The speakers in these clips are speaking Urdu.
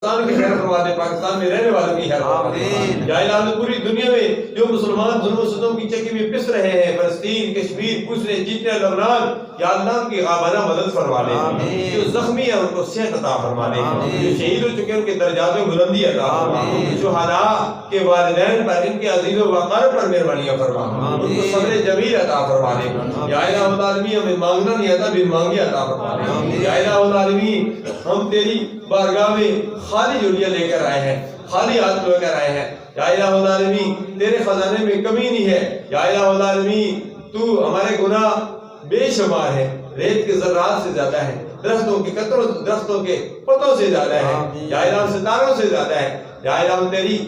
پاکستان کی خیر فرما دے، پاکستان میں رہنے والوں کی خیر فرما دے۔ یا الہ پوری دنیا میں جو مسلمان ظلم و ستم کی چکی میں پس رہے ہیں، فلسطین، کشمیر، پوچھنے جیتنے لبنان، یا اللہ ان کی غابانہ مدد فرما دے۔ جو زخمی ہیں ان کو صحت عطا فرما دے، جو شہید ہو چکے ہیں ان کے درجات میں بلندی عطا فرما دے، شہداء کے والدین پر، ان کے عزیز و وقار پر مہربانیاں فرما، ان کو صبر جمیل عطا فرما دے۔ یا الہ العالمین ہمیں مانگنا نہیں آتا، بن مانگے عطا فرما دے۔ یا الہ العالمین ہم تیری بارگاہ میں خالی جولیاں لے کر آئے ہیں، خالی ہاتھ لے کر آئے ہیں۔ یا الہ العالمین تیرے خزانے میں کمی نہیں ہے۔ یا الہ العالمین تو ہمارے گناہ بے شمار ہے، ریت کے ذرات سے زیادہ ہے، درختوں کے قطروں، درختوں کے پتوں سے زیادہ ہے، یا الہ ستاروں سے زیادہ ہے۔ یا الہ تیری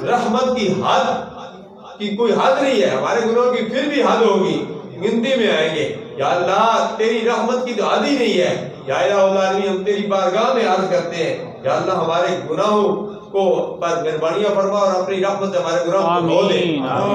رحمت کی حد کی کوئی حد نہیں ہے، ہمارے گناہوں کی پھر بھی حد ہوگی، گنتی میں آئیں گے۔ یا اللہ تیری رحمت کی تو حد ہی نہیں ہے۔ یا الہ العالمین ہم تیری بارگاہ میں عرض کرتے ہیں، یا اللہ ہمارے گناہوں کو پر مہربانیاں فرما اور اپنی رحمت سے ہمارے گناہوں کو دھو دے۔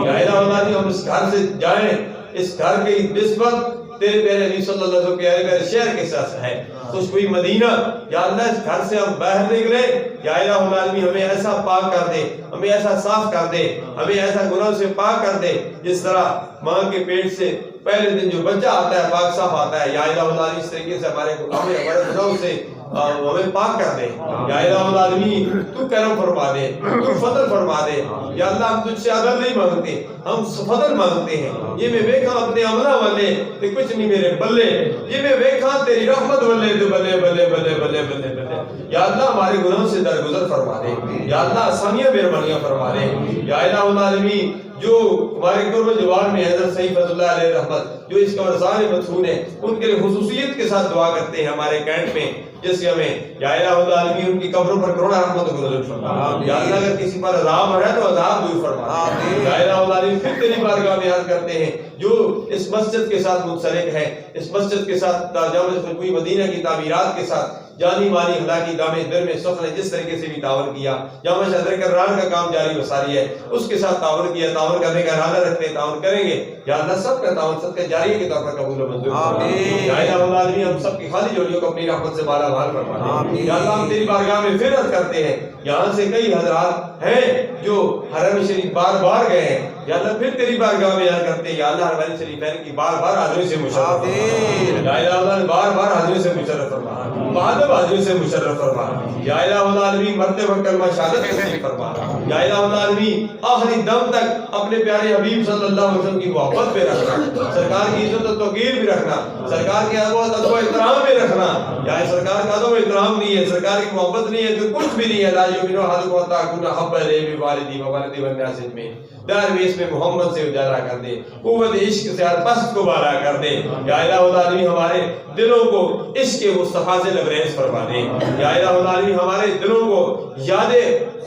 یا الہ العالمین ہم اس گھر سے جائیں، اس گھر کی نسبت تیرے پیارے نبی صلی اللہ علیہ وسلم کے پیارے شہر کے ساتھ ہے، خوشبوئی مدینہ۔ یا اللہ اس گھر سے ہم باہر نکلے، یا الہ العالمین ہمیں ایسا پاک کر دے، ہمیں ایسا صاف کر دے، ہمیں ایسا گناہ سے پاک کر دے جس طرح ماں کے پیٹ سے پہلے دن جو بچہ آتا ہے پاک صاف آتا ہے۔ یا الہ العالمین اس طریقے سے ہمارے گناہوں سے ہمیں پاک کر دے۔ یا الہ العالمین تو کرم فرما دے، تو فضل فرما دے۔ یا اللہ ہم تجھ سے عدل نہیں مانگتے، ہم فضل مانگتے ہیں۔ یہ میں ویکھا اپنے عملہ والے تے کچھ نہیں میرے بلے، یہ میں ویکھا تیری رحمت والے تے بلے بلے بلے بلے بلے بلے۔ یا اللہ ہمارے گناہوں سے درگزر فرما دے، یا اللہ آسانیاں مہربانیاں فرما دے۔ یا الہ العالمین جو ہمارے قرب جوار میں حضرت سید فضل اللہ علیہ رحمت جو اس کا ورثان مدفون ہے، ان کے لیے خصوصیت کے ساتھ دعا کرتے ہیں ہمارے کینٹ میں، جس سے ہمیں یا الہ العالمین ان کی قبروں پر کروڑا رحمت کو نازل فرما۔ یا اللہ اگر کسی پر عذاب ہے تو عذاب دور فرما۔ یا الہ العالمین پھر تیری بارگاہ میں عرض کرتے ہیں جو اس مسجد کے ساتھ منسلک ہے، اس مسجد کے ساتھ جامع خوشبوئی مدینہ کی تعمیرات کے ساتھ جانی مالی اخلاقی دامے در میں سخن نے جس طریقے سے بھی تعاون کیا، جامع شہر کرران کا کام جاری و ساری ہے، اس کے ساتھ تعاون کیا، تعاون کرنے کا ارادہ رکھتے ہیں، تعاون کریں گے۔ یا اللہ سب کا تعاون صدقہ جاریہ کے طور پر قبول و منظور فرما۔ یا الہ العالمین ہم سب کی خالی جوڑیوں کو اپنی رحمت سے مالا مال فرما دے۔ یا اللہ ہم تیری بارگاہ میں پھر عرض کرتے ہیں، یہاں سے کئی حضرات ہیں جو حرم شریف بار بار گئے ہیں، یا اللہ پھر تیری بارگاہ میں عرض کرتے ہیں، یا اللہ حرم شریفین کی بار بار حاضری سے مشرف فرما۔ یا الہ العالمین بار بار حاضری سے مشرف فرما، بعد حاضری سے مشرف فرما۔ یا الہ العالمین مرتے وقت کلمہ شہادت نصیب فرما۔ یا الہ العالمین آخری دم تک اپنے پیارے حبیب صلی اللہ علیہ وسلم کی محبت پہ رکھنا، سرکار کی عزت و توقیر بھی رکھنا، سرکار کے ادب و احترام بھی رکھنا۔ یا سرکار کا ادب و احترام نہیں ہے، سرکار کی محبت نہیں ہے تو کچھ بھی نہیں ہے۔ لا یؤمن احدکم حتی اکون احب الیہ من والدیہ وولدہ والناس اجمعین۔ درویش میں محمد سے اجالا کر دے، قوت عشق سے ہر پست کو بالا کر دے۔ یا الہ العالمین ہمارے دلوں کو عشق مصطفیٰ سے لبریز فرما دے۔ یا الہ العالمین ہمارے دلوں کو یاد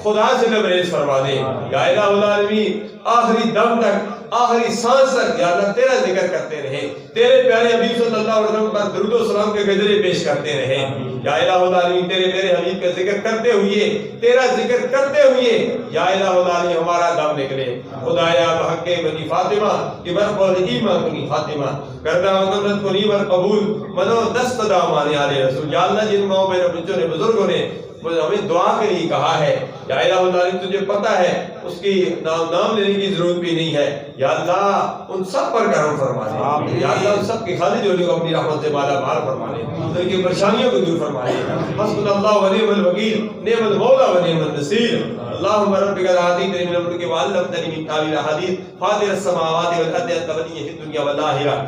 خدا سے لبریز فرما دے۔ یا الہ العالمین آخری دم تک، آخری سانس تک یا اللہ تیرا ذکر کرتے رہے، تیرے پیارے حبیب صلی اللہ علیہ وسلم پر درود و سلام کے گجرے پیش کرتے رہے۔ یا الہ العالمین تیرے میرے حبیب کا ذکر کرتے ہوئے، تیرا ذکر کرتے ہوئے یا الہ العالمین ہمارا دم نکلے۔ خدایا بحق بنی فاطمہ کہ برقول ایمان کنی خاتمہ کردہ وطنت کنی بر قبول منو دست دامان آل رسول۔ یا اللہ جن ماں میرے بچوں نے بزرگوں نے ہمیں دعا کے لیے کہا ہے، یا الہ العالمین تجھے پتہ ہے اس کی نام لینے کی ضرورت بھی نہیں ہے۔ یا اللہ ان سب پر کرم فرما دے۔ یا اللہ ان سب کی خالی جوڑی کو اپنی رحمت سے مالا مال فرما دے، ان کی پریشانیوں کو دور فرما دے۔ حسبنا اللہ و نعم الوکیل، نعم المولا و نعم النصیر۔ اللهم ربك العظيم من الملك وعلمتني من تاويل الاحاديث فاطر السماوات والارض انت ولي في الدنيا والاخره